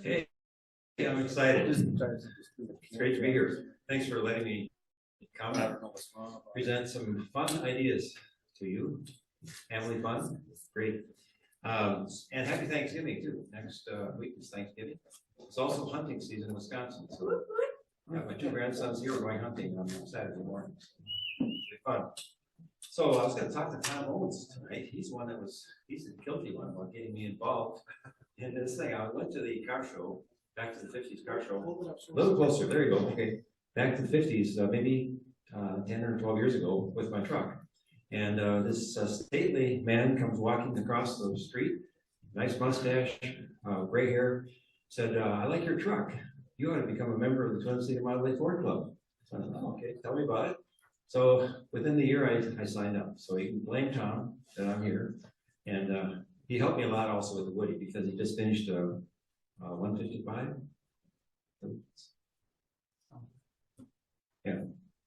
Hey, I'm excited. It's great to be here. Thanks for letting me come and present some fun ideas to you. Family fun, great. And happy Thanksgiving too. Next week is Thanksgiving. It's also hunting season in Wisconsin. So I have my two grandsons here going hunting on Saturday morning. It'll be fun. So I was going to talk to Tom Owens tonight. He's the guilty one about getting me involved in this thing. I went to the car show, back to the 50s car show. A little closer, there you go. Okay. Back to the 50s, maybe 10 or 12 years ago with my truck. And this stately man comes walking across the street, nice mustache, gray hair, said, I like your truck. You ought to become a member of the Twin City Model A Ford Club. So I said, oh, okay, tell me about it. So within the year, I signed up. So you can blame Tom that I'm here. And he helped me a lot also with the Woody because he just finished 155. Yeah,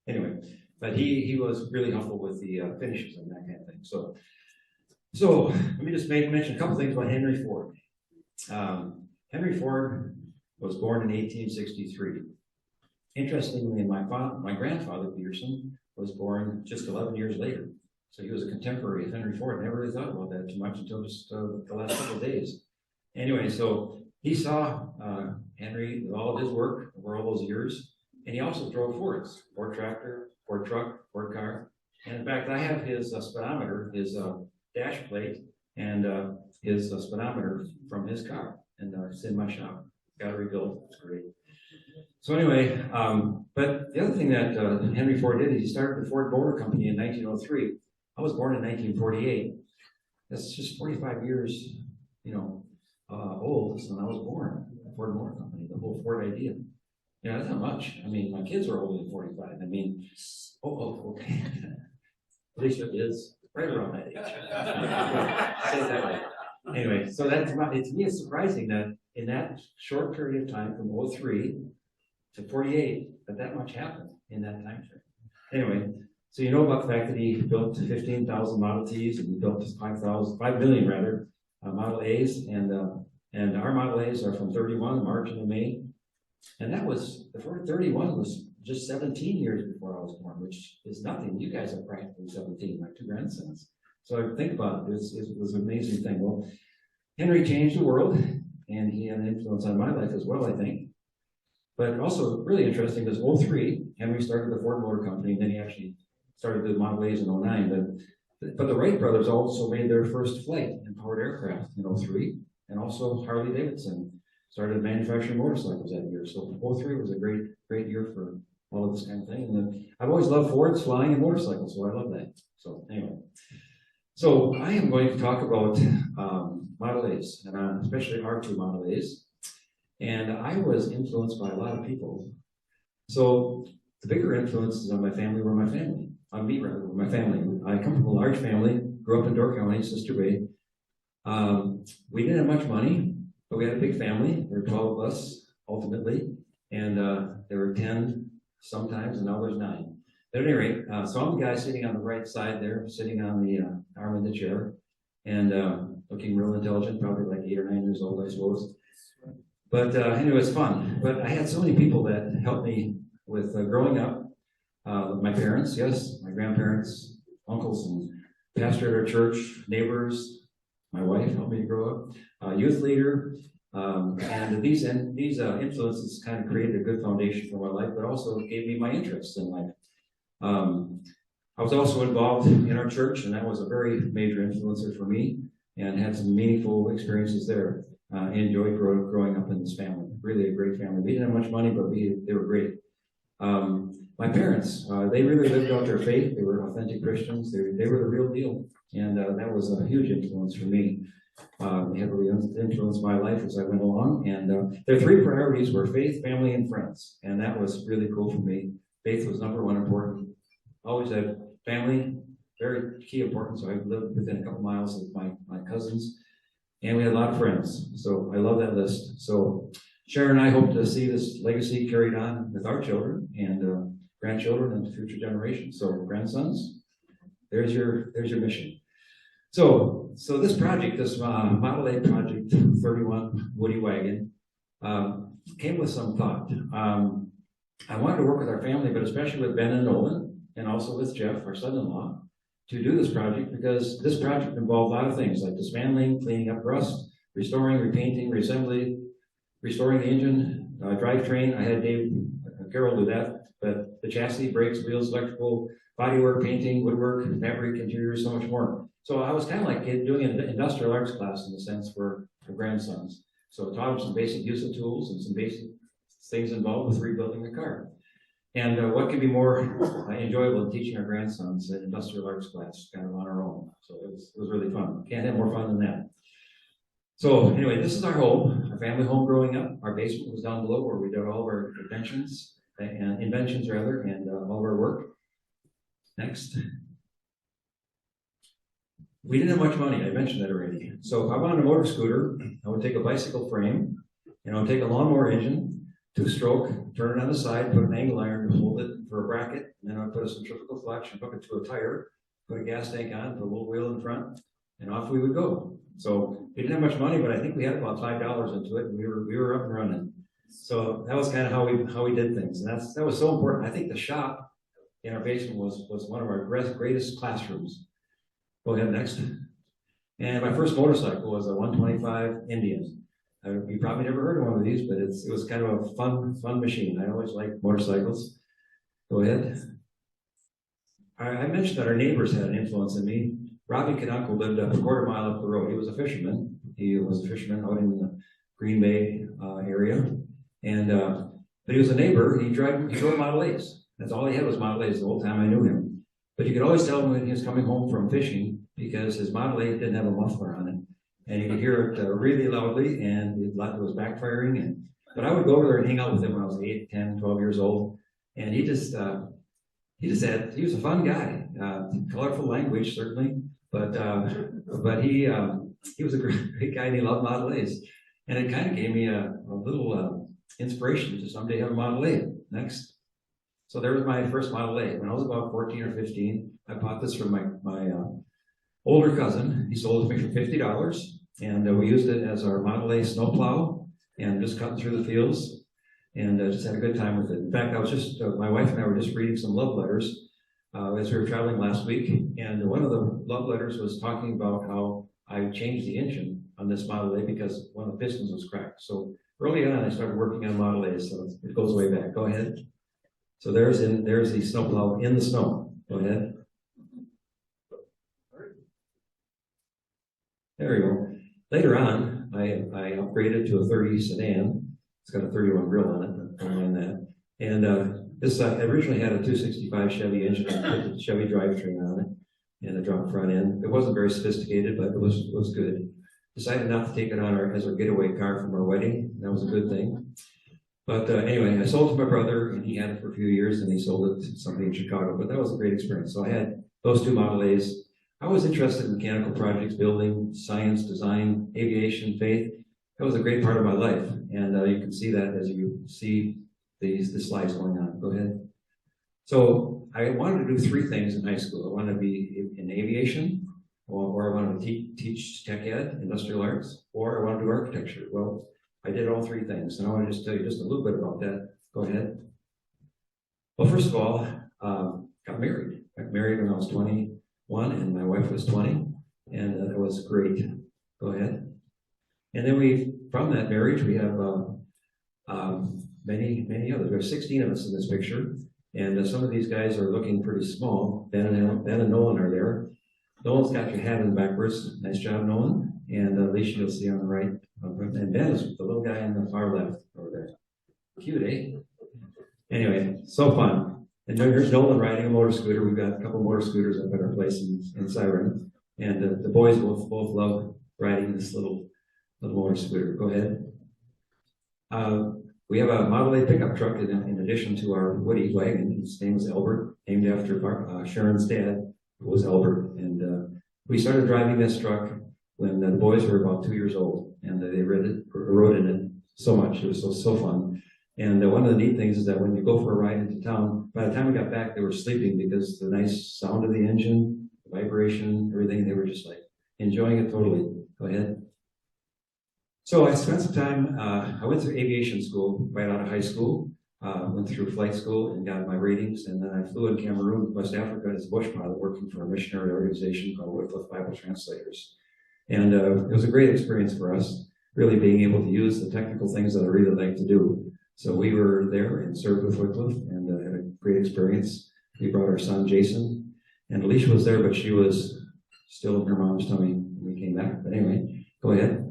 anyway. But he was really helpful with the finishes and that kind of thing. So let me just mention a couple things about Henry Ford. Henry Ford was born in 1863. Interestingly, my grandfather, Peterson, was born just 11 years later. So he was a contemporary of Henry Ford. Never really thought about that too much until just the last couple of days. Anyway, so he saw Henry with all of his work over all those years. And he also drove Fords, Ford tractor, Ford truck, Ford car. And in fact, I have his speedometer, his dash plate, and his speedometer from his car. And it's in my shop. Got it rebuilt. It's great. So anyway, but the other thing that Henry Ford did is he started the Ford Motor Company in 1903. I was born in 1948. That's just 45 years, old when I was born. The Ford Motor Company, the whole Ford idea. Yeah, that's not much. I mean, my kids are older than 45. I mean, okay. Alicia is right around that age. Say that right. Anyway, so to me, it's surprising that in that short period of time from 03 to 48, that much happened in that time frame. Anyway, so you know about the fact that he built 15,000 Model Ts and he built 5 million rather Model A's, and our Model A's are from 31, March and May. And the Ford 31 was just 17 years before I was born, which is nothing. You guys are practically 17, my two grandsons. So I think about it, it was an amazing thing. Well, Henry changed the world, and he had an influence on my life as well, I think. But also really interesting is 03, Henry started the Ford Motor Company, and then he actually started the Model A's in 09. But the Wright brothers also made their first flight in powered aircraft in 03, and also Harley Davidson started manufacturing motorcycles that year. So 03 was a great year for all of this kind of thing. And I've always loved Fords, flying, and motorcycles, so I love that. So anyway, so I am going to talk about Model A's, and especially R2 Model A's. And I was influenced by a lot of people. So the bigger influences on my family were my family. On me, rather, my family. I come from a large family, grew up in Door County, Sister Bay. We didn't have much money, but we had a big family. There were 12 of us, ultimately. And there were 10 sometimes, and now there's 9. But at any rate, so I'm the guy sitting on the right side there, sitting on the arm of the chair, and looking real intelligent, probably like 8 or 9 years old, I suppose. But anyway, it's fun. But I had so many people that helped me with growing up. My parents, yes, my grandparents, uncles, and pastor at our church, neighbors, my wife helped me to grow up, youth leader, and these influences kind of created a good foundation for my life, but also gave me my interests in life. I was also involved in our church, and that was a very major influencer for me, and had some meaningful experiences there. Enjoyed growing up in this family. Really a great family. We didn't have much money, but they were great. My parents, they really lived out their faith. They were authentic Christians. They were the real deal. And that was a huge influence for me. They heavily influenced my life as I went along. And their 3 priorities were faith, family, and friends. And that was really cool for me. Faith was number 1 important. Always had family, very key importance. So I lived within a couple miles of my cousins. And we had a lot of friends. So I love that list. So Sharon and I hope to see this legacy carried on with our children and grandchildren and future generations. So grandsons, there's your mission. So So this project, this Model A Project 31 Woody Wagon, came with some thought. I wanted to work with our family, but especially with Ben and Nolan, and also with Jeff, our son-in-law, to do this project because this project involved a lot of things like dismantling, cleaning up rust, restoring, repainting, reassembly, restoring the engine, drivetrain. I had Dave Carroll do that, but the chassis, brakes, wheels, electrical, bodywork, painting, woodwork, fabric, interiors, so much more. So I was kind of like doing an industrial arts class in a sense for grandsons. So I taught them some basic use of tools and some basic things involved with rebuilding a car. And what could be more enjoyable than teaching our grandsons an industrial arts class kind of on our own. So it was really fun. Can't have more fun than that. So anyway, this is our home, our family home growing up. Our basement was down below where we did all of our inventions rather, and all of our work. Next. We didn't have much money, I mentioned that already. So if I wanted a motor scooter, I would take a bicycle frame, and I would take a lawnmower engine, 2-stroke, turn it on the side, put an angle iron to hold it for a bracket, and then I'd put a centrifugal clutch and hook it to a tire, put a gas tank on, put a little wheel in front, and off we would go. So we didn't have much money, but I think we had about $5 into it, and we were up and running. So that was kind of how we did things, and that was so important. I think the shop in our basement was one of our greatest classrooms. Go ahead, next. And my first motorcycle was a 125 Indian. You probably never heard of one of these, but it was kind of a fun machine. I always liked motorcycles. Go ahead. I mentioned that our neighbors had an influence in me. Robbie Knunkel lived up a quarter mile up the road. He was a fisherman. He was a fisherman out in the Green Bay area. And but he was a neighbor. He drove Model A's. That's all he had was Model A's the whole time I knew him. But you could always tell him when he was coming home from fishing because his Model A didn't have a muffler on it. And you could hear it really loudly, and it was backfiring. But I would go over there and hang out with him when I was 8, 10, 12 years old. And he was a fun guy. Colorful language, certainly. But he was a great guy, and he loved Model A's. And it kind of gave me a little inspiration to someday have a Model A. Next. So there was my first Model A. When I was about 14 or 15, I bought this from my older cousin. He sold it to me for $50, and we used it as our Model A snowplow and just cutting through the fields, and just had a good time with it. In fact, my wife and I were just reading some love letters as we were traveling last week, and one of the love letters was talking about how I changed the engine on this Model A because one of the pistons was cracked. So early on, I started working on Model A, so it goes way back. Go ahead. So there's the snowplow in the snow. Go ahead. There we go. Later on, I upgraded to a 30 sedan. It's got a 31 grill on it. Don't mind that. And this originally had a 265 Chevy engine and put the Chevy drivetrain on it and a drop front end. It wasn't very sophisticated, but it was good. Decided not to take it on as our getaway car from our wedding. That was a good thing. But anyway, I sold it to my brother, and he had it for a few years, and he sold it to somebody in Chicago. But that was a great experience. So I had those two Model A's. I was interested in mechanical projects, building, science, design, aviation, faith. That was a great part of my life, and you can see that as you see the slides going on. Go ahead. So I wanted to do 3 things in high school. I wanted to be in aviation, or I wanted to teach tech ed, industrial arts, or I wanted to do architecture. Well, I did all 3 things, and I want to just tell you just a little bit about that. Go ahead. Well, first of all, got married. Got married when I was 21, and my wife was 20, and that was great. Go ahead. And then from that marriage, we have many others. There's 16 of us in this picture, and some of these guys are looking pretty small. Ben and Nolan are there. Nolan's got your hat in backwards. Nice job, Nolan. And Alicia, you'll see on the right. And Ben is the little guy on the far left over there. Cute, eh? Anyway, so fun. And here's Nolan riding a motor scooter. We've got a couple motor scooters up at our place in Siren. And the boys both love riding this little motor scooter. Go ahead. We have a Model A pickup truck in addition to our Woody Wagon. His name is Albert, named after Sharon's dad, who was Albert. And we started driving this truck when the boys were about 2 years old, and they rode in it so much. It was so fun. And one of the neat things is that when you go for a ride into town, by the time we got back, they were sleeping because the nice sound of the engine, the vibration, everything, they were just like enjoying it totally. Go ahead. So I spent some time, I went through aviation school right out of high school, went through flight school and got my ratings, and then I flew in Cameroon, West Africa as a bush pilot working for a missionary organization called Wycliffe Bible Translators. And it was a great experience for us, really being able to use the technical things that I really like to do. So we were there and served with Wycliffe and had a great experience. We brought our son, Jason, and Alicia was there, but she was still in her mom's tummy when we came back. But anyway, go ahead.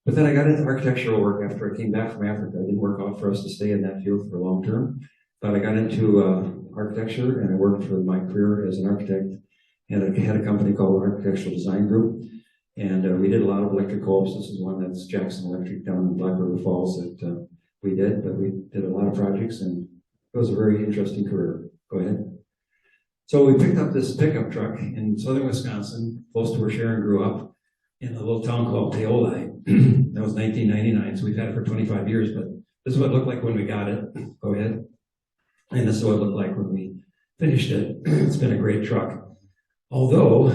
But then I got into architectural work after I came back from Africa. It didn't work out for us to stay in that field for a long term. But I got into architecture, and I worked for my career as an architect. And I had a company called Architectural Design Group. And we did a lot of electric co-ops. This is one that's Jackson Electric down in Black River Falls that we did. But we did a lot of projects, and it was a very interesting career. Go ahead. So we picked up this pickup truck in southern Wisconsin, close to where Sharon grew up, in a little town called Paoli. That was 1999, so we've had it for 25 years, but this is what it looked like when we got it. Go ahead. And this is what it looked like when we finished it. It's been a great truck. Although,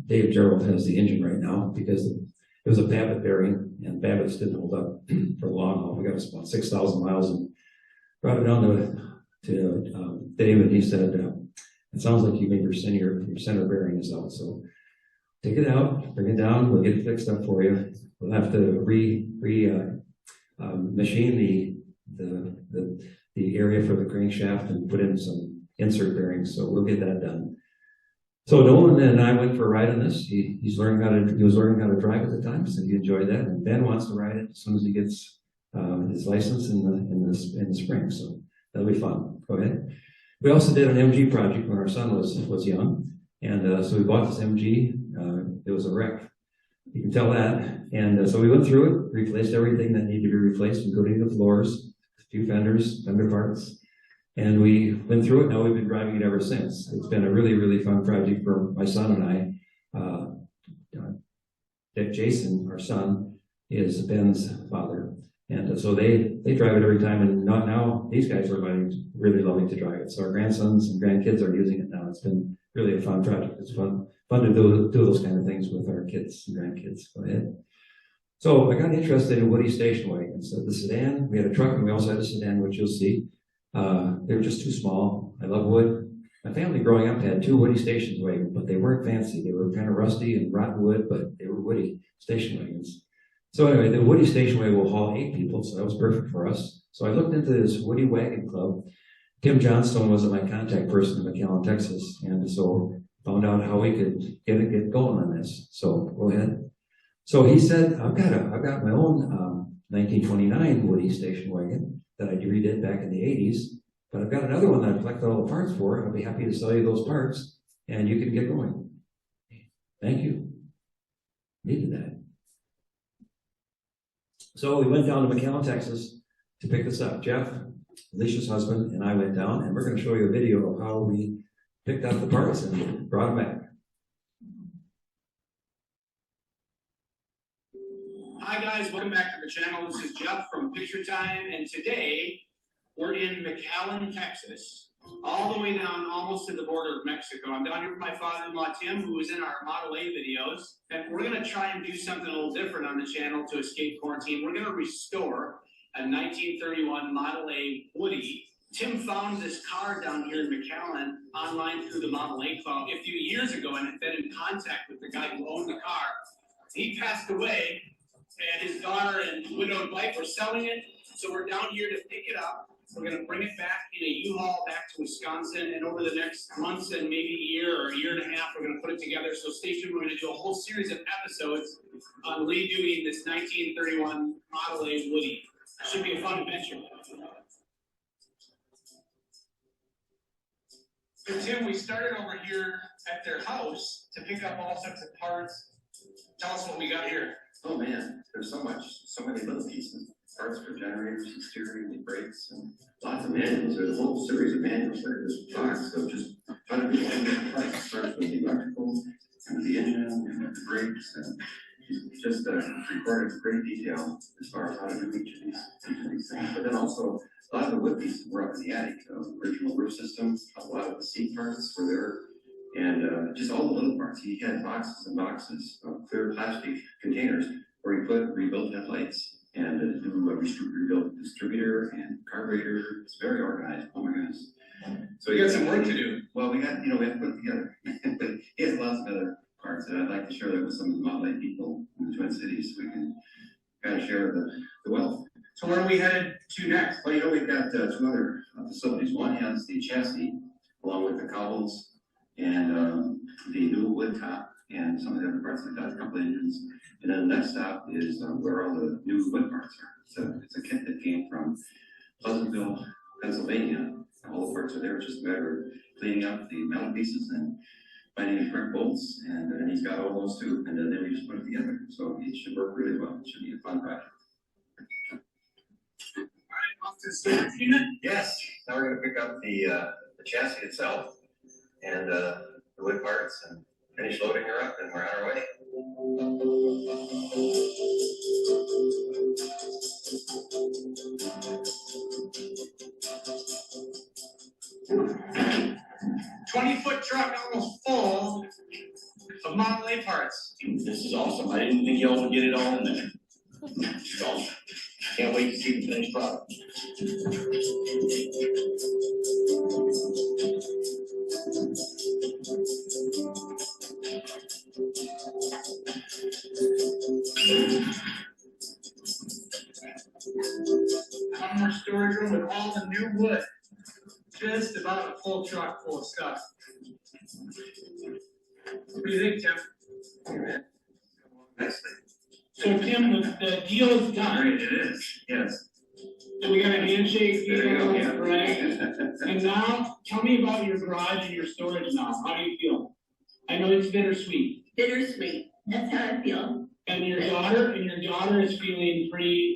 Dave Gerald has the engine right now because it was a Babbitt bearing, and Babbitt's didn't hold up for long haul. We got about 6,000 miles and brought it down to Dave, and he said, it sounds like you made your center bearing is out, so take it out, bring it down, we'll get it fixed up for you. We'll have to machine the area for the crankshaft and put in some insert bearings, so we'll get that done. So Nolan and I went for a ride on this. He was learning how to drive at the time, so he enjoyed that. And Ben wants to ride it as soon as he gets his license in the spring, so that'll be fun. Go ahead. We also did an MG project when our son was young, and so we bought this MG. It was a wreck. You can tell that. And so we went through it, replaced everything that needed to be replaced, including the floors, a few fender parts. And we went through it. Now we've been driving it ever since. It's been a really, really fun project for my son and I. Jason, our son, is Ben's father. And so they drive it every time. And now these guys are really loving to drive it. So our grandsons and grandkids are using it now. It's been really a fun project. It's fun to do those kind of things with our kids and grandkids. Go ahead. So I got interested in Woody station wagons. So the sedan, we had a truck and we also had a sedan, which you'll see. They were just too small. I love wood. My family growing up had two Woody station wagons, but they weren't fancy. They were kind of rusty and rotten wood, but they were Woody station wagons. So anyway, the Woody station wagon will haul 8 people, so that was perfect for us. So I looked into this Woody Wagon Club. Tim Johnstone was my contact person in McAllen, Texas, and so found out how we could get going on this. So go ahead. So he said, I've got my own 1929 Woody station wagon that I redid back in the 80s, but I've got another one that I collected all the parts for. I'll be happy to sell you those parts, and you can get going. Thank you. Needed that. So we went down to McAllen, Texas to pick this up. Jeff, Alicia's husband, and I went down, and we're going to show you a video of how we picked up the parts and brought them back. Hi guys, welcome back to the channel. This is Jeff from Picture Time, and today we're in McAllen, Texas, all the way down almost to the border of Mexico. I'm down here with my father-in-law Tim, who was in our Model A videos, and we're going to try and do something a little different on the channel to escape quarantine. We're going to restore a 1931 Model A Woody. Tim found this car down here in McAllen online through the Model A Club a few years ago and had been in contact with the guy who owned the car. He passed away, and his daughter and widowed wife were selling it, so we're down here to pick it up. We're going to bring it back in a U-Haul back to Wisconsin, and over the next months and maybe a year or a year and a half, we're going to put it together. So stay tuned. We're going to do a whole series of episodes on redoing this 1931 Model A Woody. Should be a fun adventure. So Tim, we started over here at their house to pick up all sorts of parts. Tell us what we got here. Oh man, there's so many little pieces. Parts for generators and steering and brakes and lots of manuals. There's a whole series of manuals there. There's box of just how to do all the parts. It starts with the electrical and with the engine and with the brakes, and he's just recorded in great detail as far as how to do each of these things. But then also a lot of the wood pieces were up in the attic. The original roof system, a lot of the seat parts were there. And just all the little parts. He had boxes and boxes of clear plastic containers where he put rebuilt headlights and new rebuilt distributor and carburetor. It's very organized. Oh my goodness. So We got some work to do. Well, we have to put it together. But he has lots of other parts that I'd like to share that with some of the Motley people in the Twin Cities so we can kind of share the wealth. So where are we headed to next? Well, we've got two other facilities. One has the chassis along with the cobbles and the new wood top and some of the other parts like that, a couple engines. And then the next stop is where all the new wood parts are. So it's a kit that came from Pleasantville, Pennsylvania. All the parts are there. It's just a matter of cleaning up the metal pieces and finding the correct bolts. And then he's got all those too. And then we just put it together. So it should work really well. It should be a fun project. All right, off to the storage unit. Yes. Now we're going to pick up the chassis itself and the wood parts and finish loading her up, and we're on our way. 20-foot truck almost full of Model A parts. This is awesome. I didn't think y'all would get it all in there. So, can't wait to see the finished product. One more storage room with all the new wood. Just about a full truck full of stuff. What do you think, Tim? Nicely. So Tim, the deal is All done. right, it is. Yes. So we got a handshake There you go. deal, Yeah. right? And now, tell me about your garage and your storage now. How do you feel? I know it's bittersweet. Bittersweet, that's how I feel. And your daughter is feeling pretty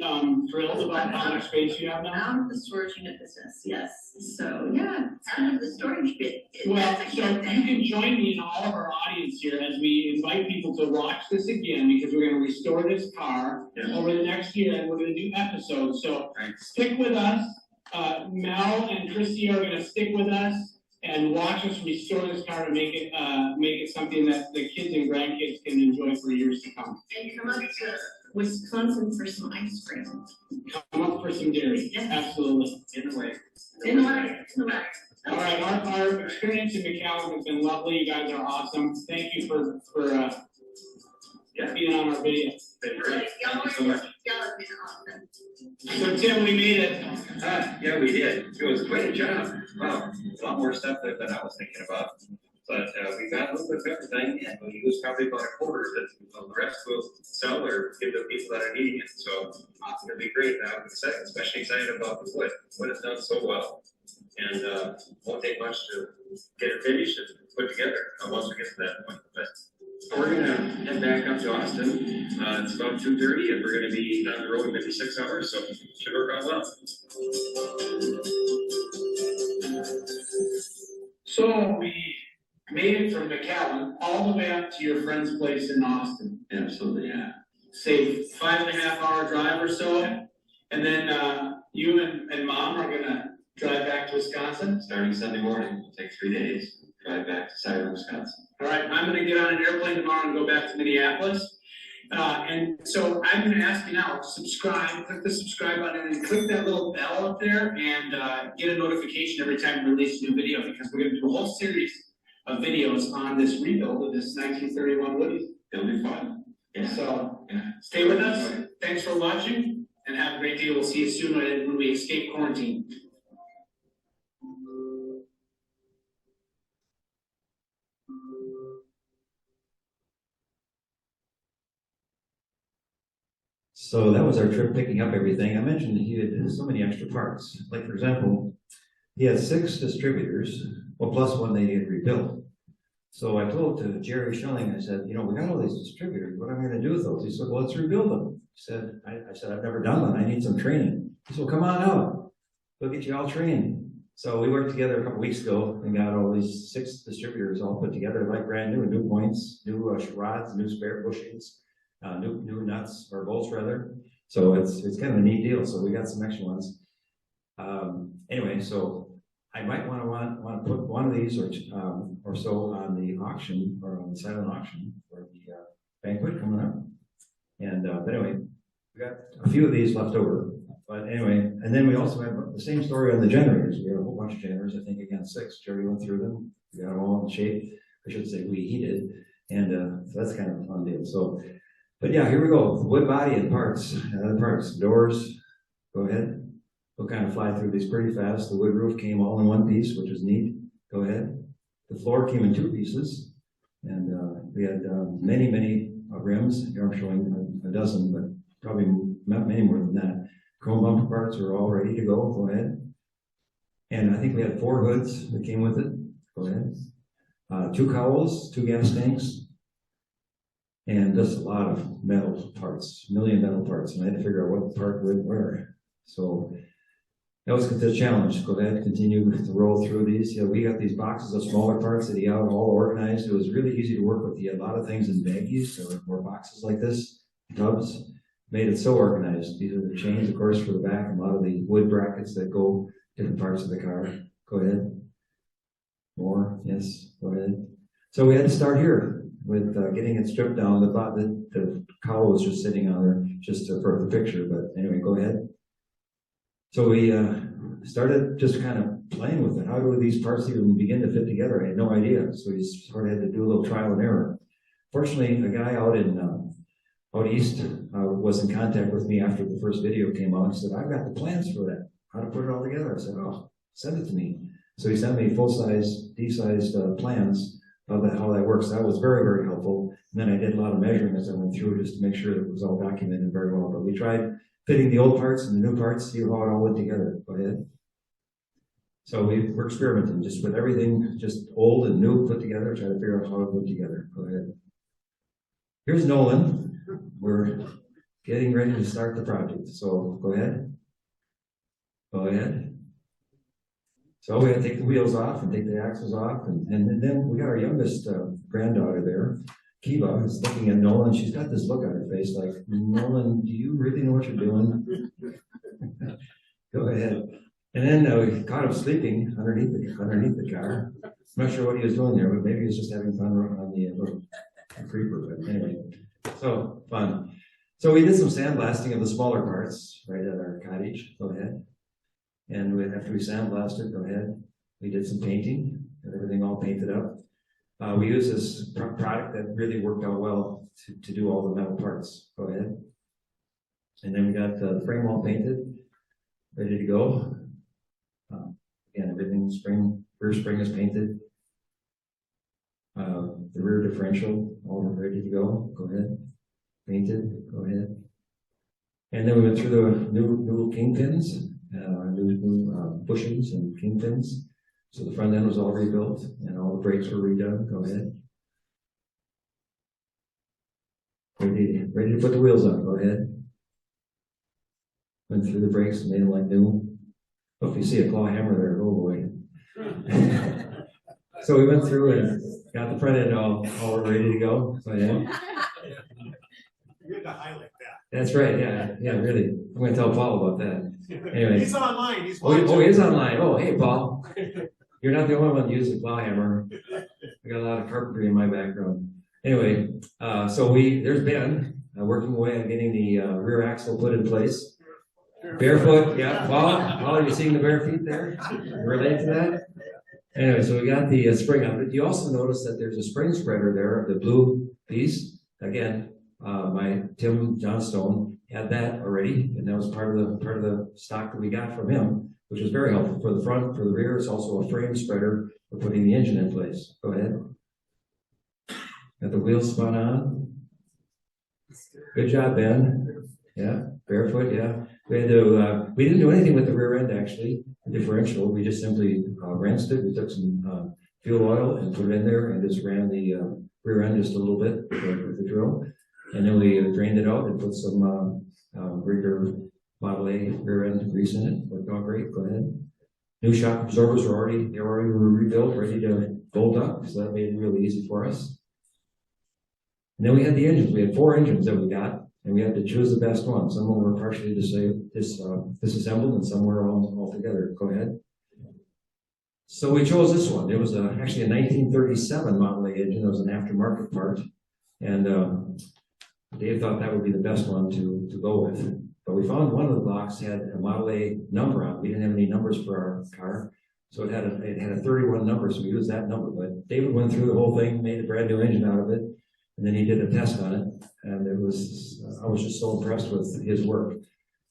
thrilled about how much space you have now. Out of the storage unit business, yes. So, yeah, out of the storage bit. Well, That's a so good you thing. can join me and all of our audience here as we invite people to watch this again, because we're gonna restore this car Yeah. over the next year, and we're gonna do episodes, so Right. stick with us. Mel and Christy are gonna stick with us and watch us restore this car and make it something that the kids and grandkids can enjoy for years to come. And come up to Wisconsin for some ice cream. Come up for some dairy, Yeah. absolutely. In the way. In the way, in the way. All right, our experience in McAllen has been lovely. You guys are awesome. Thank you for Yeah. being on our video. Been great. Y'all Thank you so much. have been awesome. So Tim, we made it. Yeah, we did. It was quite a job. Wow. A lot more stuff than I was thinking about. But we got a little bit of everything, and we used probably about a quarter of it. The rest we'll sell or give to people that are needing it. So it's going to be great. I'm excited, especially excited about the wood. Wood has done so well. And won't take much to get it finished and put together once we get to that point. But we're going to head back up to Austin. It's about 2:30, and we're going to be on the road maybe 6 hours, so it should work out well. So we made it from McAllen all the way up to your friend's place in Austin. Absolutely, yeah. Say 5.5 hour drive or so. And then you and mom are gonna drive back to Wisconsin. Starting Sunday morning, it'll take 3 days, drive back to Siren, Wisconsin. All right, I'm gonna get on an airplane tomorrow and go back to Minneapolis. And so I'm gonna ask you now, subscribe, click the subscribe button and click that little bell up there and get a notification every time we release a new video, because we're gonna do a whole series of videos on this rebuild of this 1931 Woody. It'll be fun. Yeah. So Yeah. stay with us. Thanks for watching and have a great day. We'll see you soon when we escape quarantine. So that was our trip picking up everything. I mentioned that he had so many extra parts. Like, for example, he had 6 distributors, well, plus one they had rebuilt. So I told to Jerry Schilling, I said, you know, we got all these distributors. What am I going to do with those? He said, well, let's rebuild them. I said, I've never done one. I need some training. He said, well, come on out. We'll get you all trained. So we worked together a couple weeks ago and got all these 6 distributors all put together like brand new points, new rods, new spare bushings. New nuts or bolts rather. So it's kind of a neat deal. So we got some extra ones. Anyway, so I might want to put one of these or so on the auction or on the silent auction for the banquet coming up. And but anyway, we got a few of these left over. But anyway, and then we also have the same story on the generators. We have a whole bunch of generators. I think again 6. Jerry went through them. We got them all in shape. I should say he did. And so that's kind of a fun deal. So, but yeah, here we go. Wood body and parts. Other parts, doors. Go ahead. We'll kind of fly through these pretty fast. The wood roof came all in one piece, which is neat. Go ahead. The floor came in 2 pieces. And we had many rims. Here I'm showing a dozen, but probably not many more than that. Chrome bumper parts are all ready to go. Go ahead. And I think we had 4 hoods that came with it. Go ahead. 2 cowls, 2 gas tanks, and just a lot of metal parts, million metal parts. And I had to figure out what part went where. So that was the challenge. Go ahead, continue to roll through these. Yeah, we got these boxes of smaller parts that he had all organized. It was really easy to work with. He had a lot of things in baggies. There were boxes like this, tubs. Made it so organized. These are the chains, of course, for the back, and a lot of the wood brackets that go different parts of the car. Go ahead. More, yes, go ahead. So we had to start here with getting it stripped down. The cowl was just sitting on there just for the picture, but anyway, go ahead. So we started just kind of playing with it. How do these parts even begin to fit together? I had no idea. So we sort of had to do a little trial and error. Fortunately, a guy out east was in contact with me after the first video came out and said, I've got the plans for that, how to put it all together. I said, oh, send it to me. So he sent me full-size, D-sized plans of how that works. That was very helpful. And then I did a lot of measuring as I went through just to make sure that it was all documented very well. But we tried fitting the old parts and the new parts, see how it all went together. Go ahead. So we're experimenting just with everything, just old and new put together, try to figure out how it went together. Go ahead. Here's Nolan. We're getting ready to start the project. So go ahead. Go ahead. So we had to take the wheels off and take the axles off. And then we got our youngest granddaughter there, Kiva, is looking at Nolan. She's got this look on her face like, Nolan, do you really know what you're doing? Go ahead. And then we caught him sleeping underneath the car. I'm not sure what he was doing there, but maybe he was just having fun on the little creeper. But anyway. So fun. So we did some sandblasting of the smaller parts right at our cottage. Go ahead. And after we sandblasted, go ahead. We did some painting, got everything all painted up. We used this product that really worked out well to do all the metal parts. Go ahead. And then we got the frame all painted, ready to go. Again, everything rear spring is painted. The rear differential, all ready to go. Go ahead. Painted. Go ahead. And then we went through the new kingpins, new bushings and kingpins. So the front end was all rebuilt and all the brakes were redone. Go ahead. Ready to put the wheels on. Go ahead. Went through the brakes and made them like new. Oh, if you see a claw hammer there, oh boy. So we went through and got the front end all ready to go. Go ahead. You had to highlight that. That's right. Yeah, really. I'm going to tell Paul about that. Anyway. He's online. He's watching. Oh, he is online. Oh, hey, Paul. You're not the only one to use the claw hammer. I got a lot of carpentry in my background. Anyway, so there's Ben working away on getting the rear axle put in place. Barefoot, yeah. Paul, are you seeing the bare feet there? Relate to that? Anyway, so we got the spring on it. You also notice that there's a spring spreader there, the blue piece. Again, my Tim Johnstone had that already, and that was part of the stock that we got from him, which was very helpful for the front. For the rear, it's also a frame spreader for putting the engine in place. Go ahead. Got the wheels spun on. Good job, Ben. Yeah, barefoot. Yeah, we had to. We didn't do anything with the rear end actually. The differential. We just simply rinsed it. We took some fuel oil and put it in there, and just ran the rear end just a little bit with the drill, and then we drained it out and put some rigger Model A rear end grease in it. Worked out great. Go ahead. New shock absorbers were already rebuilt, ready to bolt up, so that made it really easy for us. And then we had the engines. We had 4 engines that we got, and we had to choose the best one. Some of them were partially disassembled, and some were all together. Go ahead. So we chose this one. It was actually a 1937 Model A engine. It was an aftermarket part. And Dave thought that would be the best one to go with. But we found one of the blocks had a Model A number on it. We didn't have any numbers for our car. So it had a 31 number, so we used that number. But David went through the whole thing, made a brand new engine out of it, and then he did a test on it. And I was just so impressed with his work.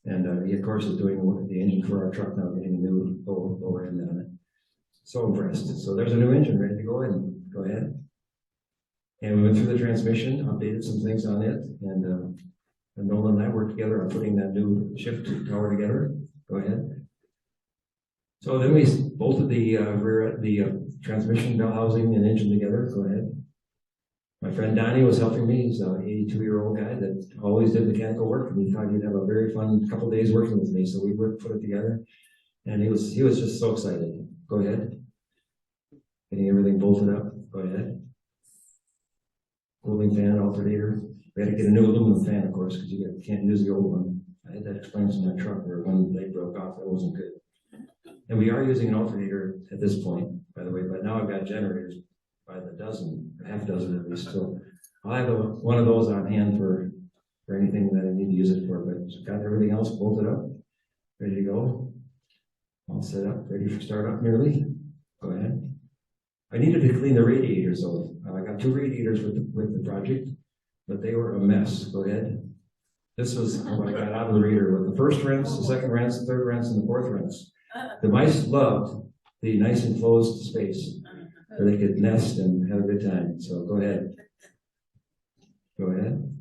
And he, of course, is doing the engine for our truck now, getting a new lower end on it. So impressed. So there's a new engine ready to go in. Go ahead. And we went through the transmission, updated some things on it, and Nolan and I worked together on putting that new shift tower together. Go ahead. So then we bolted the transmission bell housing and engine together. Go ahead. My friend Donnie was helping me. He's an 82-year-old guy that always did mechanical work, and he thought he'd have a very fun couple days working with me. So we would put it together, and he was just so excited. Go ahead. Getting everything bolted up. Go ahead. Cooling fan, alternator. We had to get a new aluminum fan, of course, because you can't use the old one. I had that explained to my truck where one leg broke off. That wasn't good. And we are using an alternator at this point, by the way, but now I've got generators by the dozen, half dozen at least. So I'll have one of those on hand for anything that I need to use it for. But got everything else bolted up, ready to go. All set up, ready for startup nearly. Go ahead. I needed to clean the radiators though. I got 2 radiators with the project, but they were a mess. Go ahead. This was what I got out of the radiator with the first rinse, the second rinse, the third rinse, and the fourth rinse. The mice loved the nice enclosed space where they could nest and have a good time. So go ahead. Go ahead.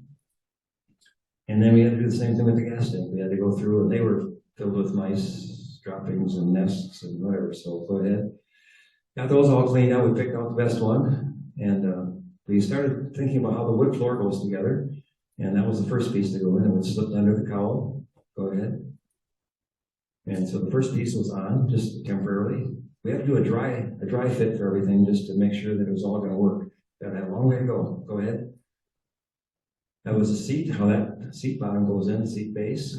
And then we had to do the same thing with the gas tank. We had to go through, and they were filled with mice, droppings, and nests, and whatever. So go ahead. Got those all cleaned out. We picked out the best one, and we started thinking about how the wood floor goes together, and that was the first piece to go in, and it slipped under the cowl. Go ahead. And so the first piece was on, just temporarily. We had to do a dry fit for everything, just to make sure that it was all going to work. That had a long way to go. Go ahead. That was the seat, how that seat bottom goes in, seat base.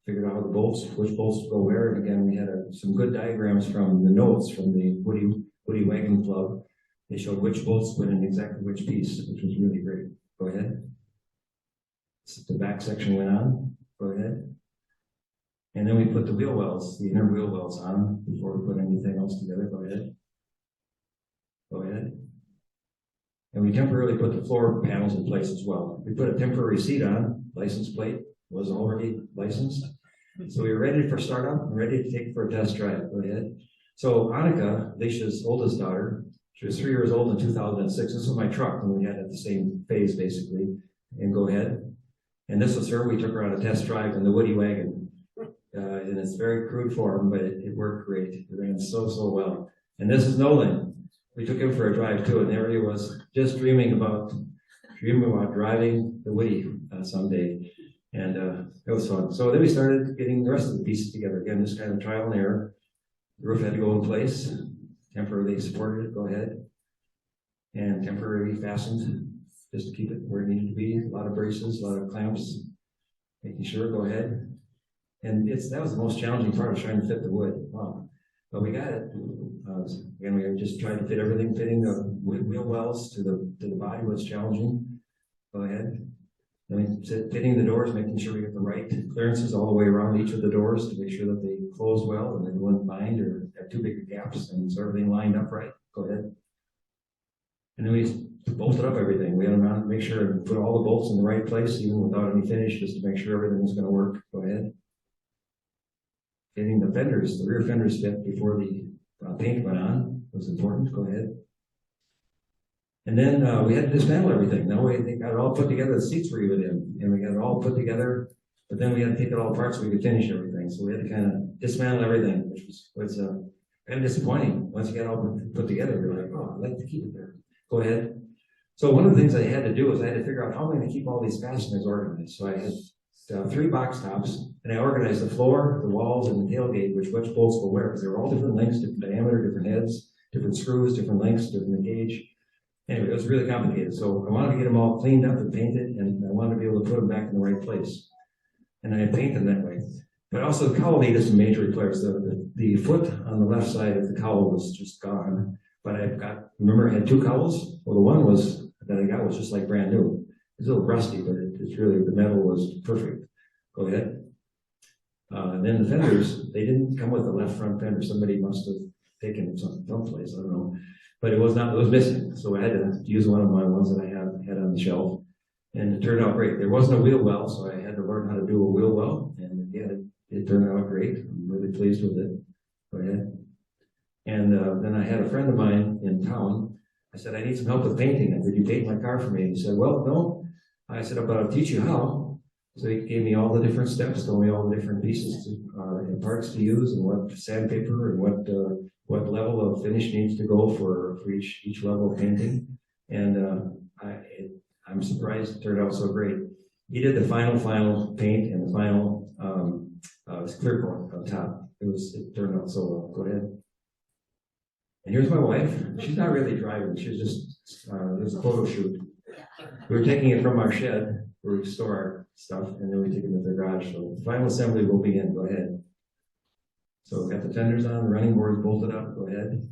Figured out how the bolts, which bolts go where. And again, we had some good diagrams from the notes from the Woody Wagon Club. They showed which bolts went in exactly which piece, which was really great. Go ahead. The back section went on. Go ahead. And then we put the wheel wells, the inner wheel wells on before we put anything else together. Go ahead. Go ahead. And we temporarily put the floor panels in place as well. We put a temporary seat on, license plate was already licensed. So we were ready for startup and ready to take it for a test drive. Go ahead. So Annika, Leisha's oldest daughter, she was 3 years old in 2006. This was my truck, and we had it at the same phase basically. And go ahead. And this was her. We took her on a test drive in the Woody Wagon. In its very crude form, but it worked great. It ran so well. And this is Nolan. We took him for a drive too, and there he was, just dreaming about driving the Woody someday. And it was fun. So then we started getting the rest of the pieces together. Again, just kind of trial and error. The roof had to go in place, temporarily supported it. Go ahead, and temporarily fastened just to keep it where it needed to be. A lot of braces, a lot of clamps, making sure. Go ahead. And that was the most challenging part of trying to fit the wood. Wow. But we got it. Again, we were just trying to fit everything. Fitting the wheel wells to the body was challenging. Go ahead. Then fitting the doors, making sure we get the right clearances all the way around each of the doors to make sure that they close well and they wouldn't bind or have too big of gaps, and so everything lined up right. Go ahead. And then we bolted up everything. We had to make sure and put all the bolts in the right place, even without any finish, just to make sure everything was going to work. Go ahead. Getting the fenders, the rear fenders fit before the paint went on was important. Go ahead. And then we had to dismantle everything. Now we got it all put together. The seats were even in, and we got it all put together. But then we had to take it all apart so we could finish everything. So we had to kind of dismantle everything, which was kind of disappointing. Once you got it all put together, we were like, oh, I'd like to keep it there. Go ahead. So one of the things I had to do was I had to figure out how I'm going to keep all these fasteners organized. So I had 3 box tops, and I organized the floor, the walls, and the tailgate, which bolts go where, because they were all different lengths, different diameter, different heads, different screws, different lengths, different gauge. Anyway, it was really complicated. So I wanted to get them all cleaned up and painted, and I wanted to be able to put them back in the right place. And I painted them that way. But also the cowl needed some major repairs. The foot on the left side of the cowl was just gone. But remember I had two cowls? Well, the one that I got was just like brand new. It's a little rusty, but it's really, the metal was perfect. Go ahead. And then the fenders, they didn't come with the left front fender. Somebody must have taken it someplace, I don't know. But it was missing. So I had to use one of my ones that I had on the shelf. And it turned out great. There wasn't a wheel well, so I had to learn how to do a wheel well. And again, it turned out great. I'm really pleased with it. Go ahead. And then I had a friend of mine in town. I said, I need some help with painting. Would you paint my car for me? And he said, well, no. I said, but I'll teach you how. So he gave me all the different steps, told me all the different pieces and parts to use, and what sandpaper and what level of finish needs to go for each level of painting. And I'm surprised it turned out so great. He did the final paint and the final clear coat on top. It turned out so well. Go ahead. And here's my wife. She's not really driving. She's just, there's a photo shoot. We were taking it from our shed where we store our stuff, and then we take it to the garage. So the final assembly will begin. Go ahead. So we've got the fenders on, the running boards bolted up. Go ahead.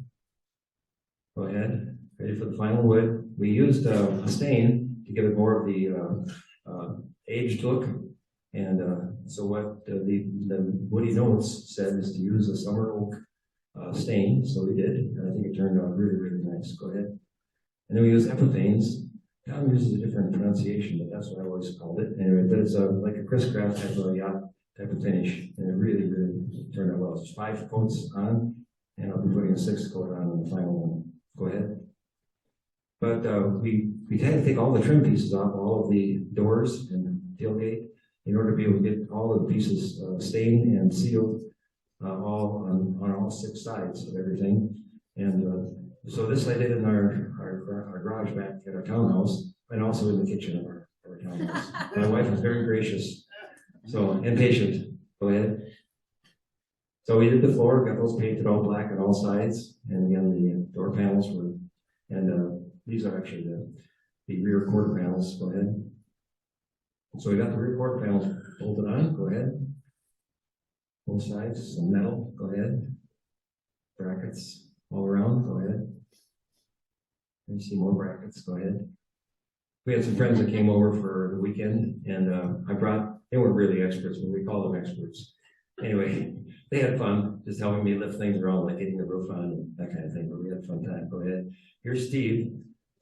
Go ahead. Ready for the final wood. We used a stain to give it more of the aged look. And so what the Woody Notes said is to use a summer oak stain. So we did. And I think it turned out really, really nice. Go ahead. And then we use epiphanes. Tom uses a different pronunciation, but that's what I always called it. Anyway, but it's like a Chris Craft type of yacht type of finish, and it really, really turned out well. It's 5 coats on, and I'll be putting a 6th coat on in the final one. Go ahead. But we had to take all the trim pieces off, all of the doors and tailgate, in order to be able to get all of the pieces stained and sealed, all on all 6 sides of everything. And so this I did in our garage back at our townhouse, and also in the kitchen of our townhouse. My wife was very gracious, and patient. Go ahead. So we did the floor, got those painted all black on all sides, and again the door panels were, and these are actually the rear quarter panels. Go ahead. So we got the rear quarter panels bolted on. Go ahead. Both sides, some metal. Go ahead. Brackets all around. Go ahead. And you see more brackets. Go ahead. We had some friends that came over for the weekend, and they weren't really experts, but we called them experts. Anyway, they had fun just helping me lift things around, like getting the roof on and that kind of thing, but we had a fun time. Go ahead. Here's Steve.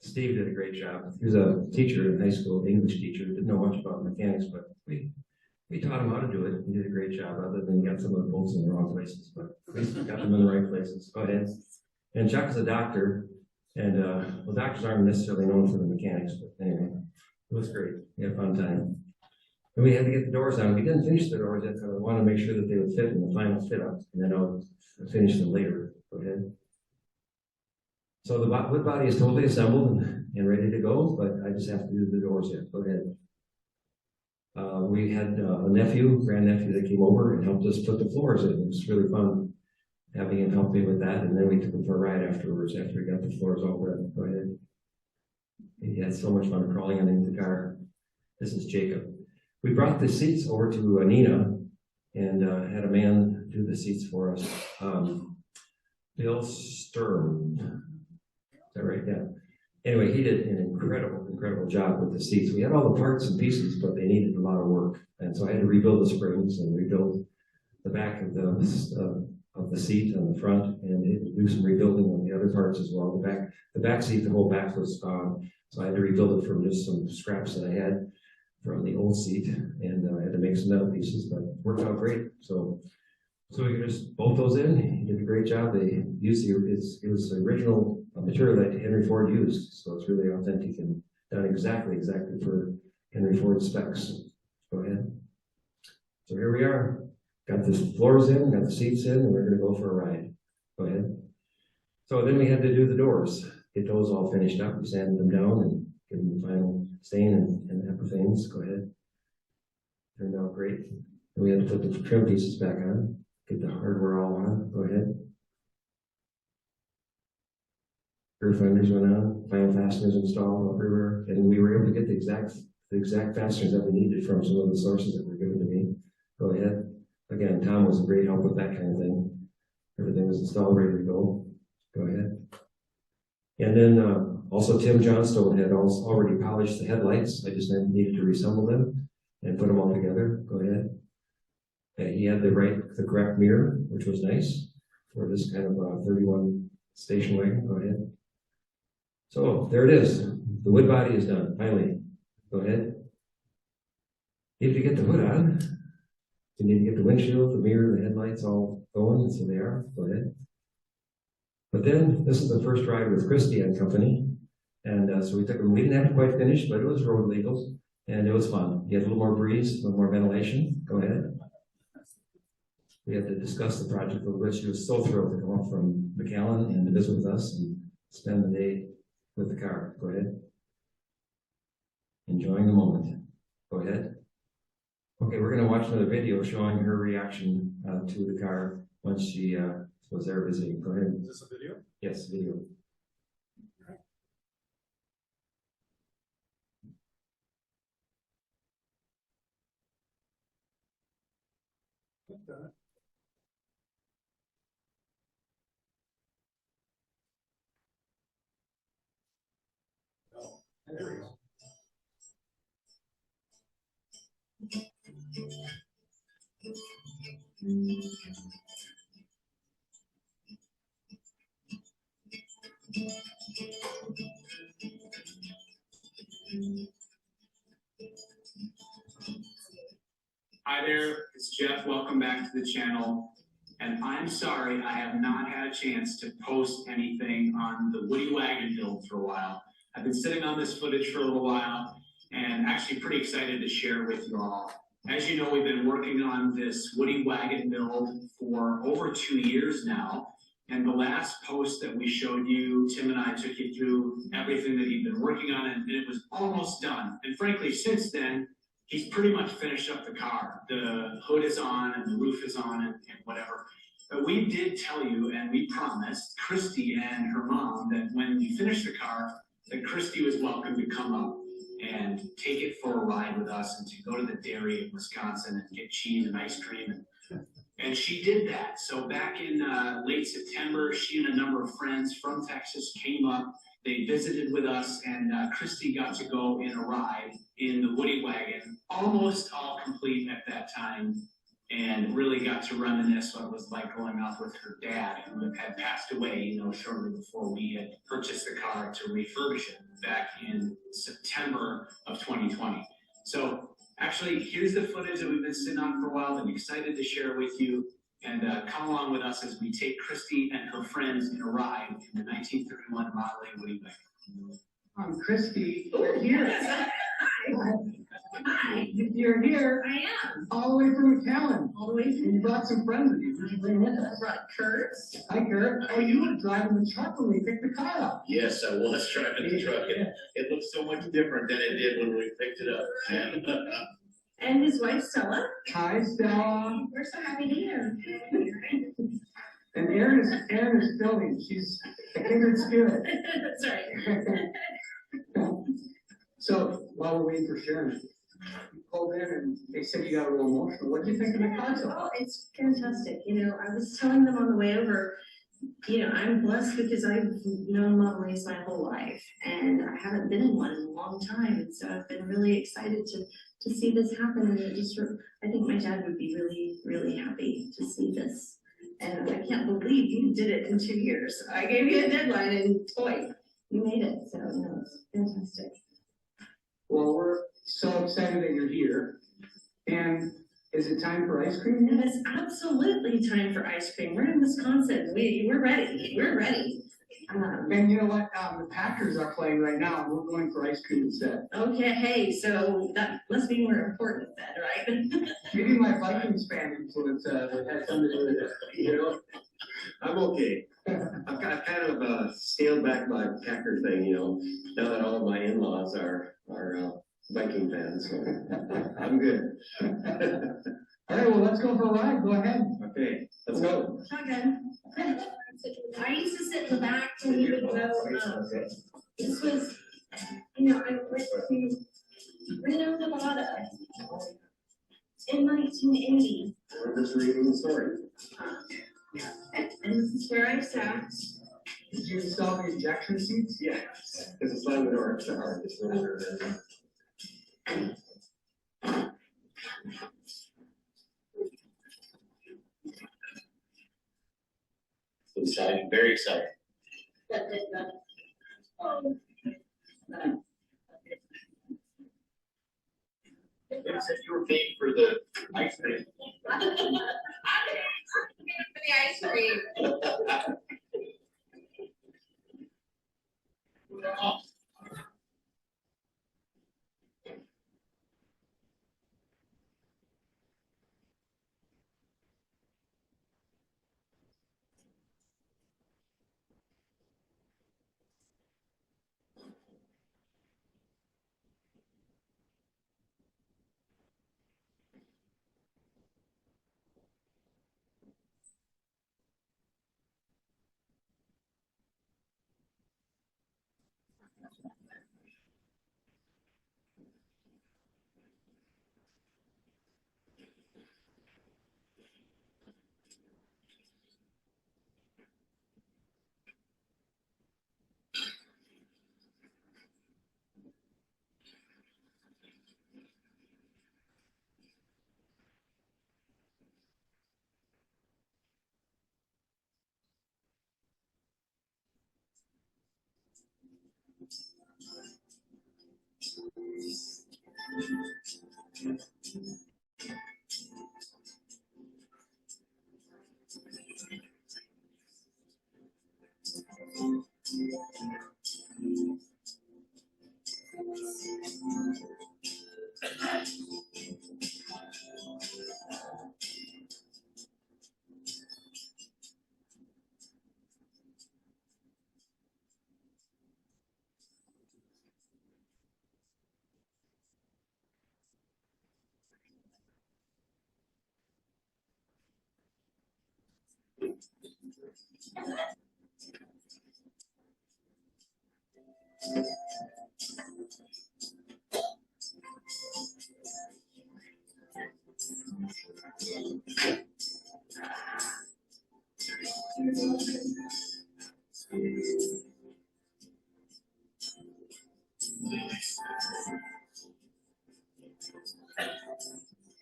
Steve did a great job. He was a teacher in high school, English teacher, didn't know much about mechanics, but we taught him how to do it. He did a great job, other than he got some of the bolts in the wrong places, but at least we got them in the right places. Go ahead. And Chuck is a doctor, and well, doctors aren't necessarily known for the mechanics, but anyway, it was great. We had a fun time. And we had to get the doors on. We didn't finish the doors yet, because I wanted to make sure that they would fit in the final fit up, and then I'll finish them later. Go ahead. So the wood body is totally assembled and ready to go, but I just have to do the doors yet. Go ahead. We had a grandnephew that came over and helped us put the floors in. It was really fun having him help me with that, and then we took him for a ride afterwards after we got the floors all ready. Go ahead. He had so much fun crawling underneath the car. This is Jacob. We brought the seats over to Nina and had a man do the seats for us. Bill Stern. Is that right? Yeah. Anyway, he did an incredible job with the seats. We had all the parts and pieces, but they needed a lot of work. And so I had to rebuild the springs and rebuild the back of the seat on the front, and do some rebuilding on the other parts as well. The back seat, the whole back was gone. So I had to rebuild it from just some scraps that I had from the old seat, and I had to make some metal pieces, but it worked out great. So we could just bolt those in. He did a great job. They used it was the original material that Henry Ford used, so it's really authentic and done exactly for Henry Ford specs. Go ahead. So here we are. Got the floors in, got the seats in, and we're going to go for a ride. Go ahead. So then we had to do the doors, get those all finished up. We sanded them down and give them the final stain and epiphanes. Go ahead. Turned out great. And we had to put the trim pieces back on, get the hardware all on. Go ahead. Rear fenders went on, final fasteners installed everywhere, and we were able to get the exact fasteners that we needed from some of the sources that were given to me. Go ahead. Again, and Tom was a great help with that kind of thing. Everything was installed, ready to go. Go ahead. And then also Tim Johnstone had already polished the headlights. I just needed to reassemble them and put them all together. Go ahead. And he had the correct mirror, which was nice for this kind of 31 station wagon. Go ahead. So there it is. The wood body is done, finally. Go ahead. Need to get the hood on. You need to get the windshield, the mirror, the headlights all going, and so they are. Go ahead. But then this is the first ride with Christie and Company. And so we took them. We didn't have it quite finished, but it was road legal. And it was fun. You had a little more breeze, a little more ventilation. Go ahead. We had to discuss the project a little bit. She was so thrilled to come up from McAllen and to visit with us and spend the day with the car. Go ahead. Enjoying the moment. Go ahead. Okay, we're going to watch another video showing her reaction to the car once she was there visiting. Go ahead. Is this a video? Yes, video. Oh, there we go. Hi there, it's Jeff. Welcome back to the channel. And I'm sorry I have not had a chance to post anything on the Woody Wagon build for a while. I've been sitting on this footage for a little while and actually pretty excited to share it with you all. As you know, we've been working on this Woody Wagon build for over 2 years now. And the last post that we showed you, Tim and I took you through everything that he'd been working on, and it was almost done. And frankly, since then, he's pretty much finished up the car. The hood is on and the roof is on and whatever. But we did tell you, and we promised Christy and her mom that when we finish the car, that Christy was welcome to come up and take it for a ride with us and to go to the dairy in Wisconsin and get cheese and ice cream. And she did that. So back in late September, she and a number of friends from Texas came up. They visited with us, and Christy got to go in a ride in the Woody Wagon, almost all complete at that time, and really got to reminisce what it was like growing up with her dad, who had passed away, shortly before we had purchased the car to refurbish it back in September of 2020. So actually, here's the footage that we've been sitting on for a while. I'm excited to share with you, and come along with us as we take Christy and her friends in a ride in the 1931 Model A Woody Wagon. I'm Christy. You're here. Hi, You're here. I am. All the way from McAllen. All the way And you brought some friends with you. Who'd you bring with us? Right, Kurt. Hi, Kurt. Oh, you were driving the truck when we picked the car up. Yes, I was driving the truck. It looks so much different than it did when we picked it up. And his wife, Stella. Hi, Stella. We're so happy to hear. And Erin is filming. She's a kindred spirit. That's right. So while we're waiting for Sharon, you pulled in and they said you got a little emotional. What did you think of the car so far? Oh, it's fantastic. I was telling them on the way over, I'm blessed because I've known Model A's my whole life, and I haven't been in one in a long time. And so I've been really excited to see this happen. And I think my dad would be really, really happy to see this. And I can't believe you did it in 2 years. I gave you a deadline and boy, you made it. So no, it's fantastic. Well, we're so excited that you're here. And is it time for ice cream And yet? it's absolutely time for ice cream. We're in Wisconsin. We're ready. We're ready. And you know what? The Packers are playing right now, and we're going for ice cream instead. Okay, hey, so that must be more important then, right? Maybe my Vikings fan influence has something to do with it. I'm okay. I've got kind of scaled back my Packer thing, now that all of my in-laws are Viking fans, so I'm good. All right, well, let's go for a ride. Go ahead. Okay, let's go. Shotgun. I used to sit in the back when you would go, this was, I went to Reno, Nevada in 1980. We're just reading the story. And this is where I sat. Did you install the ejection seats? Yes. Because it's not the door, it's the heart, it's really there. So exciting, very exciting. They said you were paying for the ice cream. I didn't for the ice cream.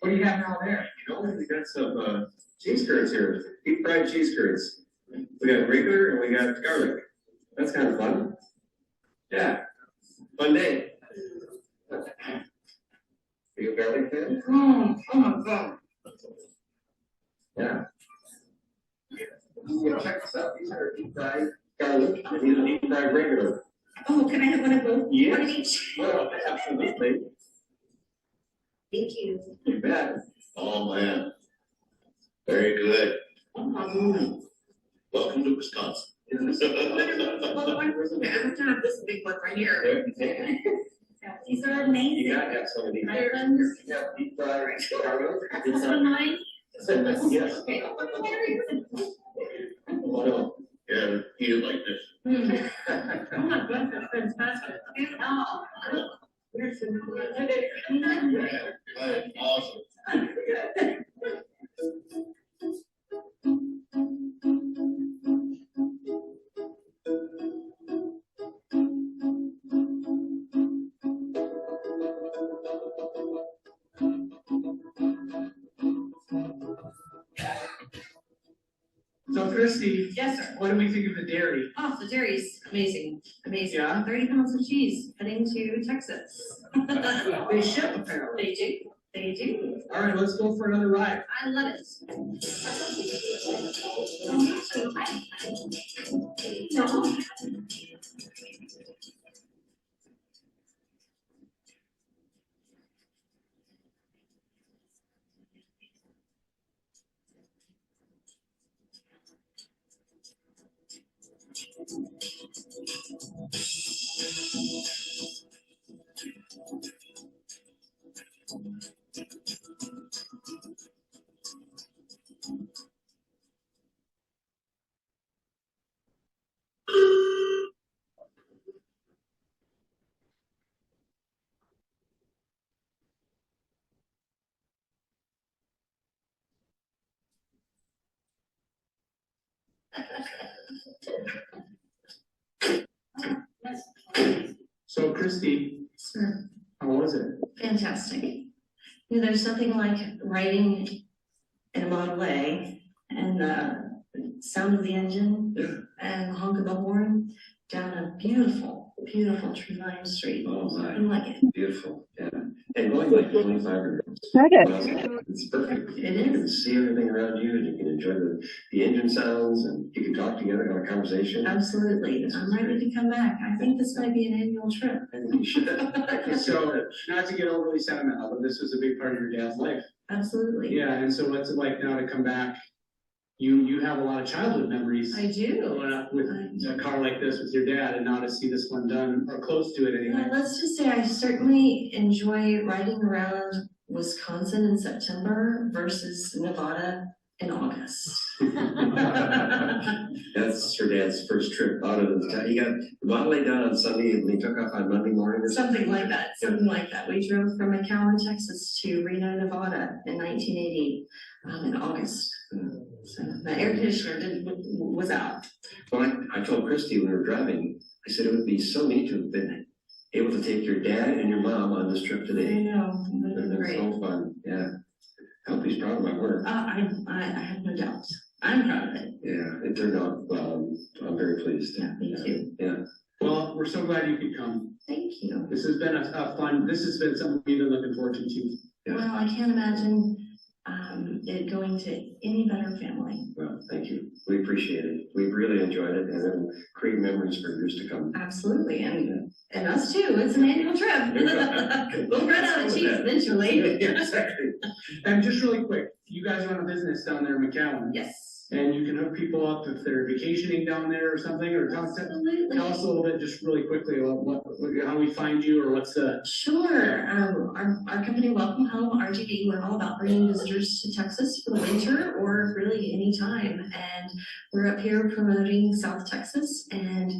What do you have now there? You know, we got some cheese curds here, deep fried cheese curds. We got regular and we got garlic. That's kind of fun. Yeah, fun day. Are you a garlic fan? Oh my God. Yeah. Yeah, check this out. These are deep fried garlic and these are deep fried regular. Oh, can I have one of both? Yes. One of each? Well, absolutely. Thank you. You bet. Oh, man. Very good. Oh, Welcome to Wisconsin. well, one person, I'm gonna have this big one right here. These are amazing. You gotta have some of these. Items. Yeah, deep fried garlic. This one mine? Yes. Okay. Oh, no. Yeah, eat it like this. Oh my gosh, that's fantastic. Oh. Here's some. Awesome. So Christy, Yes, sir. what do we think of the dairy? Oh, the dairy's amazing, amazing. Yeah? 30 pounds of cheese heading to Texas. They ship apparently. They do, they do. All right, let's go for another ride. I love it. No. So Christy, Sure. how was it? Fantastic. You know, there's nothing like riding in a Model A and the sound of the engine and the honk of the horn down a beautiful, beautiful tree-lined street. Oh, my. I like it. Beautiful, yeah. And going like 25 or it's perfect. It You can is. see everything around you and you can enjoy the engine sounds and you can talk together, have a conversation. Absolutely. I'm ready to come back. I think this might be an annual trip. I think you should. So, not to get overly sentimental, but this was a big part of your dad's life. Absolutely. Yeah, and so what's it like now to come back? You have a lot of childhood memories. I do. Growing up with a car like this with your dad, and now to see this one done or close to it anyway. Yeah, let's just say I certainly enjoy riding around Wisconsin in September versus Nevada in August. That's her dad's first trip out of the town. He got the Model A down on Sunday and they took off on Monday morning or something. Something like that, something like that. We drove from McAllen, Texas to Reno, Nevada in 1980, in August. So the air conditioner was out. Well, I told Christy when we were driving, I said it would be so neat to have been able to take your dad and your mom on this trip I today. know, It would have been great. so fun, yeah. I hope he's proud of my work. I have no doubt. I'm proud of it. Yeah, it turned out well. I'm very pleased. Yeah, me too. Yeah. Well, we're so glad you could come. Thank you. This has been a fun, this has been something we've been looking forward to too. Yeah. Well, I can't imagine it going to any better family. Well, thank you. We appreciate it. We've really enjoyed it and it'll create memories for years to come. Absolutely, and us too. It's an annual trip. We'll run out of cheese eventually. Exactly. And just really quick, you guys run a business down there in McAllen. Yes, And you can hook people up if they're vacationing down there or something, or tell us a little bit, just really quickly, about how we find you, or what's the. Sure. Our company, Welcome Home, RGD, we're all about bringing visitors to Texas for the winter or really any time. And we're up here promoting South Texas, and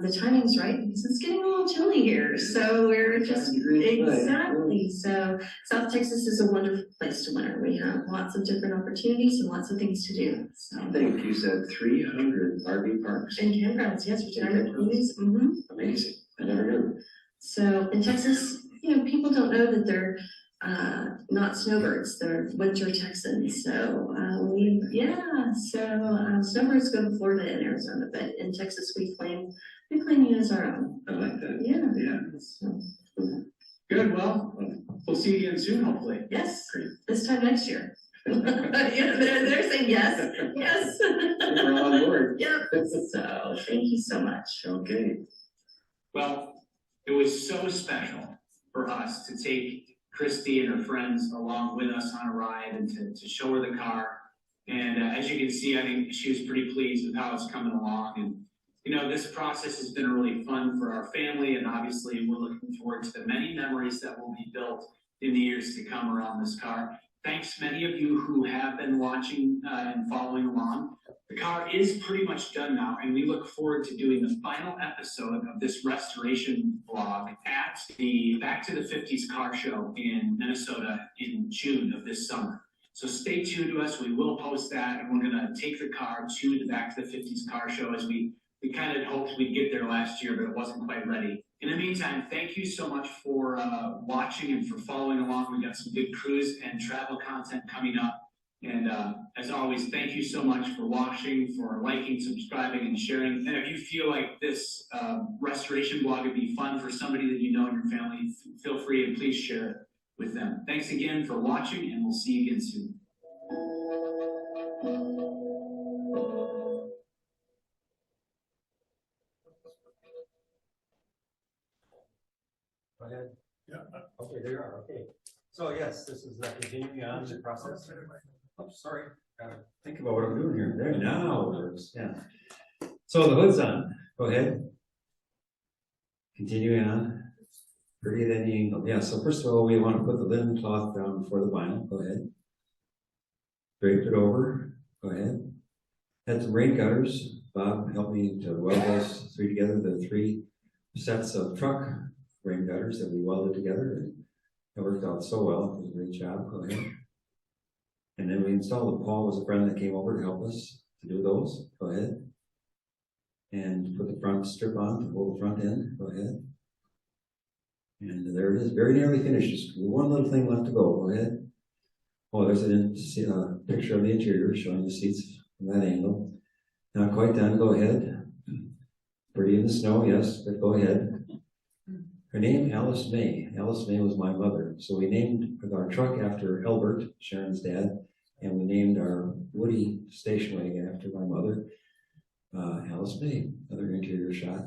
the timing's right because it's getting a little chilly here. So we're just, exactly. So South Texas is a wonderful place to winter. We have lots of different opportunities and lots of things to do. So. I think you said 300 RV parks. And campgrounds, yes, retirement communities. Mm-hmm. Amazing. I never knew. So in Texas, you know, people don't know that they're not snowbirds, they're winter Texans. So snowbirds go to Florida and Arizona, but in Texas we claim you as our own. I like that. Yeah. Yeah. So, Good, well, we'll see you again soon, hopefully. yes, Great. this time next year. Yeah, they're saying yes, yes. We're on board. Yep, so thank you so much. Okay. Well, it was so special for us to take Christy and her friends along with us on a ride and to show her the car. And as you can see, I think she was pretty pleased with how it's coming along. And, you know, this process has been really fun for our family. And obviously, we're looking forward to the many memories that will be built in the years to come around this car. Thanks many of you who have been watching and following along. The car is pretty much done now, and we look forward to doing the final episode of this restoration vlog at the Back to the 50s car show in Minnesota in June of this summer. So stay tuned to us. We will post that, and we're going to take the car to the Back to the 50s car show, as we kind of hoped we'd get there last year, but it wasn't quite ready. In the meantime, thank you so much for watching and for following along. We got some good cruise and travel content coming up. And as always, thank you so much for watching, for liking, subscribing, and sharing. And if you feel like this restoration blog would be fun for somebody that you know in your family, feel free and please share it with them. Thanks again for watching, and we'll see you again soon. Go ahead. Yeah. Okay, there you are, okay. So yes, this is continuing on the process. Oh, sorry, gotta think about what I'm doing here. There, now it works, yeah. So the hood's on, go ahead. Continuing on. Pretty at any angle. Yeah, so first of all, we want to put the linen cloth down before the vinyl, go ahead. Drape it over, go ahead. Had some rain gutters. Bob helped me to weld those three together, the 3 sets of truck rain gutters that we welded together. It worked out so well. It was a great job. Go ahead. And then we installed the Paul was a friend that came over to help us. to do those. Go ahead. And put the front strip on to hold the front end. Go ahead. And there it is, very nearly finished. Just one little thing left to go. Go ahead. Oh, there's a picture of the interior showing the seats from that angle. Not quite done. Go ahead. Pretty in the snow, yes, but go ahead. Her name, Alice May. Alice May was my mother. So we named our truck after Albert, Sharon's dad, and we named our Woody station wagon after my mother, Alice May. Another interior shot.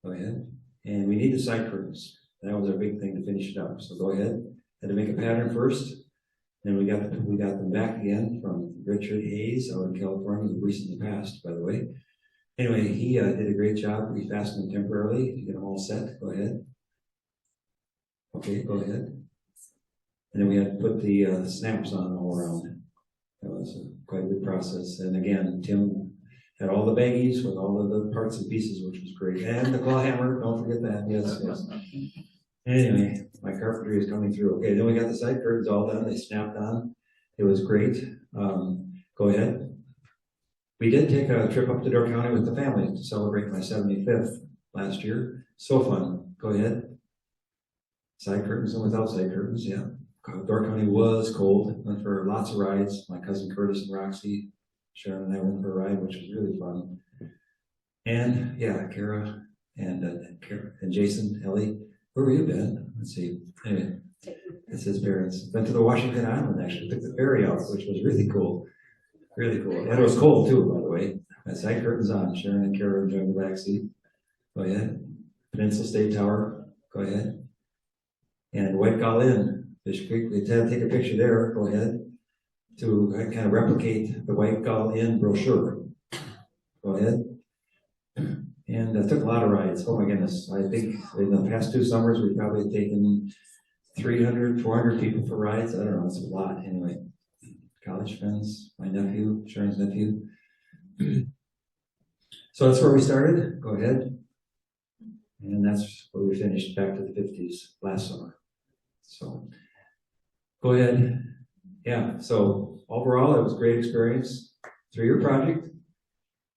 Go ahead. And we need the side curtains. That was our big thing to finish it up. So go ahead. Had to make a pattern first. Then we got them back again from Richard Hayes out in California, who recently passed, by the way. Anyway, he did a great job. We fastened them temporarily to get them all set. Go ahead. Okay, go ahead. And then we had to put the snaps on all around. That was quite a good process. And again, Tim had all the baggies with all of the parts and pieces, which was great. And the claw hammer, don't forget that. Yes, yes. Anyway, my carpentry is coming through. Okay, then we got the side curtains all done. They snapped on. It was great. Go ahead. We did take a trip up to Door County with the family to celebrate my 75th last year. So fun. Go ahead. Side curtains and without side curtains, yeah. Door County was cold. Went for lots of rides. My cousin Curtis and Roxy, Sharon and I went for a ride, which was really fun. And yeah, Kara and Jason, Ellie. Where were you, Ben? Let's see. Anyway, it's his parents. Went to the Washington Island, actually. Took the ferry out, which was really cool. Really cool. And it was cold, too, by the way. My side curtains on. Sharon and Kara enjoying the back seat. Go ahead. Peninsula State Tower. Go ahead. And White Gull Inn, Fish Creek. We had to take a picture there. Go ahead. To kind of replicate the White Gull Inn brochure. Go ahead. And I took a lot of rides. Oh my goodness. I think in the past 2 summers, we've probably taken 300, 400 people for rides. I don't know. It's a lot anyway. College friends, my nephew, Sharon's nephew. So that's where we started. Go ahead. And that's where we finished back to the 50s last summer. So go ahead. Yeah. So overall, it was a great experience. 3-year project.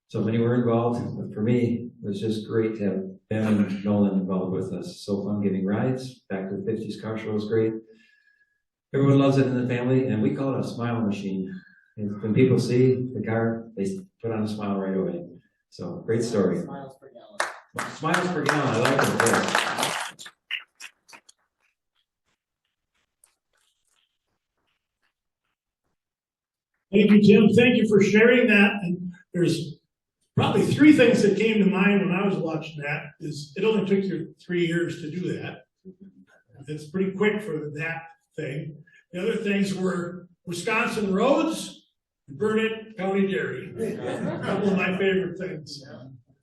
So many were involved, but for me, it was just great to have Ben and Nolan involved with us. So fun giving rides. Back to the 50s car show was great. Everyone loves it in the family, and we call it a smile machine. And when people see the car, they put on a smile right away. So great story. Smiles per gallon. Smiles per gallon. I like it. Yes. Thank you, Tim. Thank you for sharing that. And there's probably 3 things that came to mind when I was watching that. Is it only took you 3 years to do that. It's pretty quick for that thing. The other things were Wisconsin roads, Burnett County Dairy. A couple of my favorite things.